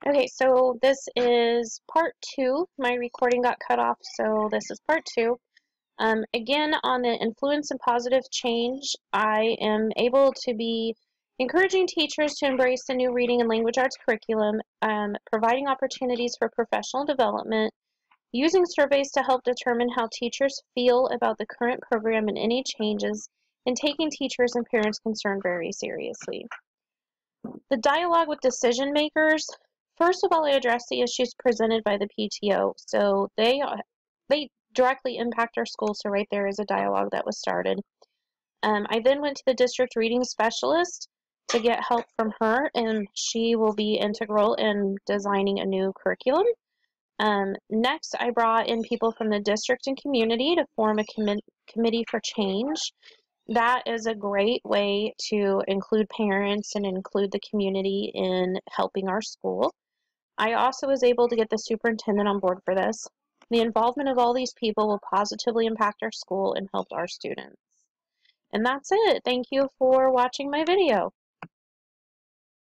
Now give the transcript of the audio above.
Okay, so this is part two. My recording got cut off, so this is part two. Again, on the influence and positive change, I am able to be encouraging teachers to embrace the new reading and language arts curriculum, providing opportunities for professional development, using surveys to help determine how teachers feel about the current program and any changes, and taking teachers and parents' concern very seriously. The dialogue with decision makers. First of all, I address the issues presented by the PTO. So they directly impact our school. So right there is a dialogue that was started. I then went to the district reading specialist to get help from her, and she will be integral in designing a new curriculum. Next, I brought in people from the district and community to form a committee for change. That is a great way to include parents and include the community in helping our school. I also was able to get the superintendent on board for this. The involvement of all these people will positively impact our school and help our students. And that's it. Thank you for watching my video.